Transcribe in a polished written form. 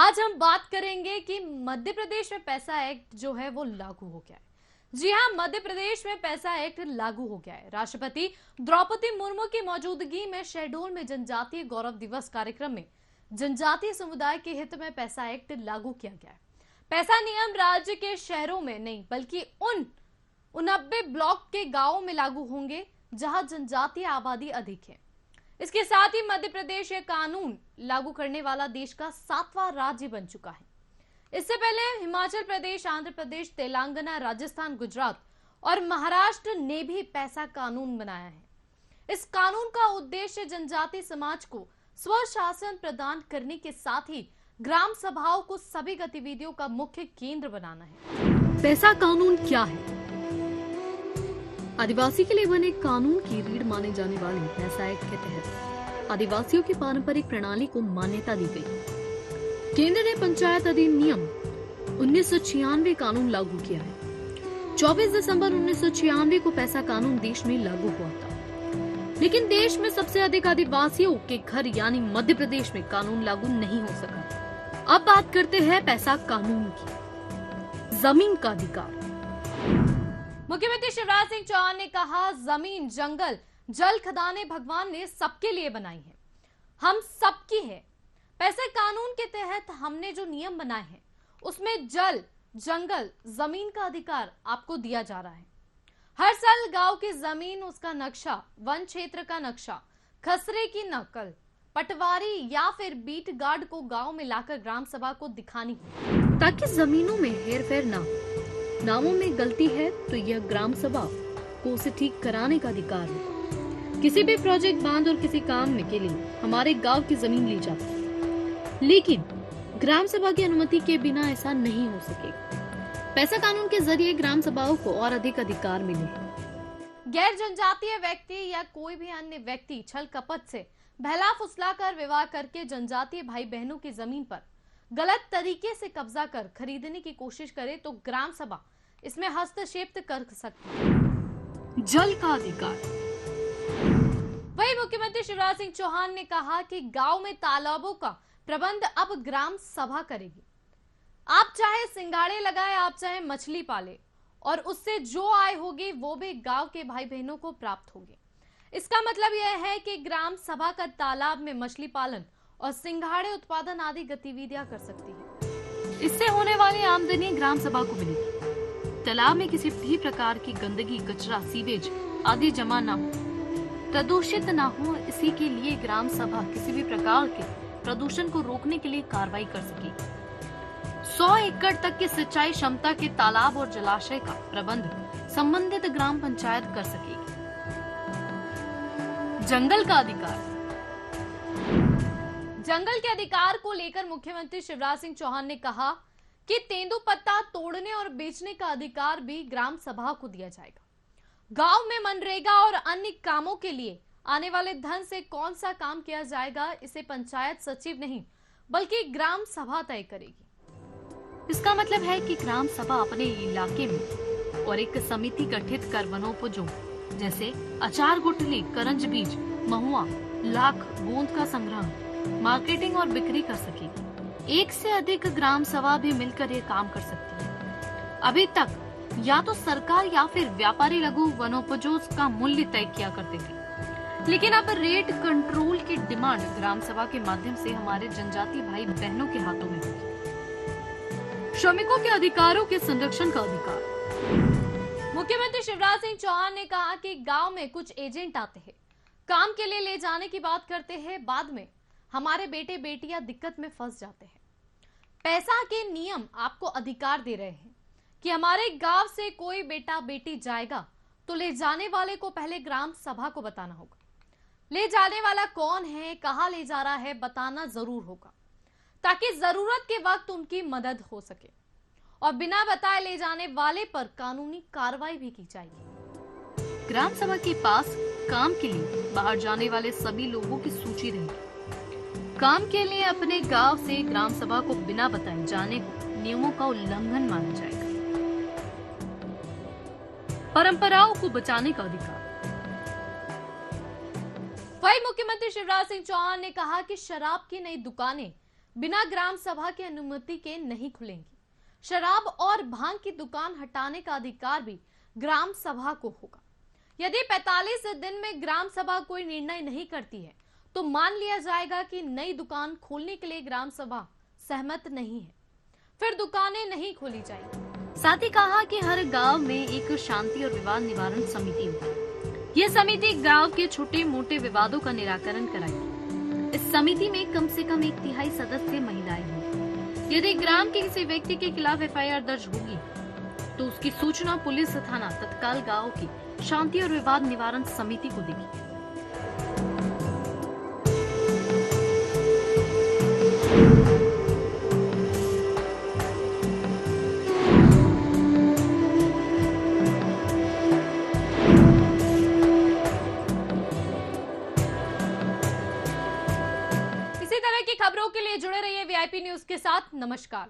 आज हम बात करेंगे कि मध्य प्रदेश में पैसा एक्ट जो है वो लागू हो गया है। जी हां, मध्य प्रदेश में पैसा एक्ट लागू हो गया है। राष्ट्रपति द्रौपदी मुर्मू की मौजूदगी में शहडोल में जनजातीय गौरव दिवस कार्यक्रम में जनजातीय समुदाय के हित में पैसा एक्ट लागू किया गया है। पैसा नियम राज्य के शहरों में नहीं बल्कि उन 89 ब्लॉक के गांवों में लागू होंगे जहां जनजातीय आबादी अधिक है। इसके साथ ही मध्य प्रदेश ये कानून लागू करने वाला देश का 7वां राज्य बन चुका है। इससे पहले हिमाचल प्रदेश, आंध्र प्रदेश, तेलंगाना, राजस्थान, गुजरात और महाराष्ट्र ने भी पैसा कानून बनाया है। इस कानून का उद्देश्य जनजातीय समाज को स्वशासन प्रदान करने के साथ ही ग्राम सभाओं को सभी गतिविधियों का मुख्य केंद्र बनाना है। पैसा कानून क्या है? आदिवासी के लिए बने कानून की रीढ़ माने जाने वाले पैसा एक्ट के तहत आदिवासियों की पारंपरिक प्रणाली को मान्यता दी गई। केंद्र ने पंचायत अधिनियम 1996 कानून लागू किया है। 24 दिसंबर 1996 को पैसा कानून देश में लागू हुआ था, लेकिन देश में सबसे अधिक आदिवासियों के घर यानी मध्य प्रदेश में कानून लागू नहीं हो सका। अब बात करते हैं पैसा कानून की। जमीन का अधिकार। मुख्यमंत्री शिवराज सिंह चौहान ने कहा, जमीन, जंगल, जल खदानें भगवान ने सबके लिए बनाई है, हम सबकी है। पैसे कानून के तहत हमने जो नियम बनाए हैं उसमें जल, जंगल, जमीन का अधिकार आपको दिया जा रहा है। हर साल गांव की जमीन, उसका नक्शा, वन क्षेत्र का नक्शा, खसरे की नकल, पटवारी या फिर बीट गार्ड को गांव में लाकर ग्राम सभा को दिखानी है, ताकि जमीनों में हेरफेर ना हो। नामों में गलती है तो यह ग्राम सभा को उसे ठीक कराने का अधिकार है। किसी भी प्रोजेक्ट, बांध और किसी काम में के लिए हमारे गांव की जमीन ली जाती है, लेकिन ग्राम सभा की अनुमति के बिना ऐसा नहीं हो सकेगा। पैसा कानून के जरिए ग्राम सभाओं को और अधिक अधिकार मिले। गैर जनजातीय व्यक्ति या कोई भी अन्य व्यक्ति छल कपट से बहला फुसलाकर विवाह करके जनजातीय भाई बहनों की जमीन पर गलत तरीके से कब्जा कर खरीदने की कोशिश करे तो ग्राम सभा इसमें हस्तक्षेप कर सकती है। जल का अधिकार। वही मुख्यमंत्री शिवराज सिंह चौहान ने कहा कि गांव में तालाबों का प्रबंध अब ग्राम सभा करेगी। आप चाहे सिंगाड़े लगाए, आप चाहे मछली पाले, और उससे जो आय होगी वो भी गांव के भाई बहनों को प्राप्त होगी। इसका मतलब यह है कि ग्राम सभा का तालाब में मछली पालन और सिंघाड़े उत्पादन आदि गतिविधियां कर सकती है। इससे होने वाली आमदनी ग्राम सभा को मिलेगी। तालाब में किसी भी प्रकार की गंदगी, कचरा, सीवेज आदि जमा न हो, प्रदूषित न हो। इसी के लिए ग्राम सभा किसी भी प्रकार के प्रदूषण को रोकने के लिए कार्रवाई कर सकेगी। 100 एकड़ तक की सिंचाई क्षमता के तालाब और जलाशय का प्रबंध संबंधित ग्राम पंचायत कर सकेगी। जंगल का अधिकार। जंगल के अधिकार को लेकर मुख्यमंत्री शिवराज सिंह चौहान ने कहा कि तेंदुपत्ता तोड़ने और बेचने का अधिकार भी ग्राम सभा को दिया जाएगा। गांव में मनरेगा और अन्य कामों के लिए आने वाले धन से कौन सा काम किया जाएगा, इसे पंचायत सचिव नहीं बल्कि ग्राम सभा तय करेगी। इसका मतलब है कि ग्राम सभा अपने इलाके में और एक समिति गठित कर वनोपजों जैसे अचार, गुठली, करंज बीज, महुआ, लाख, गोंद का संग्रह, मार्केटिंग और बिक्री कर सकेगी। एक से अधिक ग्राम सभा भी मिलकर ये काम कर सकती है। अभी तक या तो सरकार या फिर व्यापारी लघु वनोपजों का मूल्य तय किया करते थे, लेकिन अब रेट कंट्रोल की डिमांड ग्राम सभा के माध्यम से हमारे जनजातीय भाई बहनों के हाथों में होगी। श्रमिकों के अधिकारों के संरक्षण का अधिकार। मुख्यमंत्री शिवराज सिंह चौहान ने कहा कि गांव में कुछ एजेंट आते हैं, काम के लिए ले जाने की बात करते हैं, बाद में हमारे बेटे बेटियां दिक्कत में फंस जाते हैं। पैसा के नियम आपको अधिकार दे रहे हैं कि हमारे गांव से कोई बेटा बेटी जाएगा तो ले जाने वाले को पहले ग्राम सभा को बताना होगा। ले जाने वाला कौन है, कहां ले जा रहा है, बताना जरूर होगा, ताकि जरूरत के वक्त उनकी मदद हो सके। और बिना बताए ले जाने वाले पर कानूनी कार्रवाई भी की जाएगी। ग्राम सभा के पास काम के लिए बाहर जाने वाले सभी लोगों की सूची रहेगी। काम के लिए अपने गांव से ग्राम सभा को बिना बताए जाने को नियमों का उल्लंघन माना जाएगा। परंपराओं को बचाने का अधिकार। वही मुख्यमंत्री शिवराज सिंह चौहान ने कहा कि शराब की नई दुकानें बिना ग्राम सभा की अनुमति के नहीं खुलेंगी। शराब और भांग की दुकान हटाने का अधिकार भी ग्राम सभा को होगा। यदि 45 दिन में ग्राम सभा कोई निर्णय नहीं करती है तो मान लिया जाएगा कि नई दुकान खोलने के लिए ग्राम सभा सहमत नहीं है, फिर दुकानें नहीं खोली जाएंगी। साथ ही कहा कि हर गांव में एक शांति और विवाद निवारण समिति होगी। यह समिति गांव के छोटे मोटे विवादों का निराकरण कराएगी। इस समिति में कम से कम 1/3 सदस्य महिलाएं होंगी। यदि ग्राम के किसी व्यक्ति के खिलाफ FIR दर्ज होगी तो उसकी सूचना पुलिस थाना तत्काल गांव की शांति और विवाद निवारण समिति को देगी। इसी तरह की खबरों के लिए जुड़े रहिए VIP न्यूज के साथ। नमस्कार।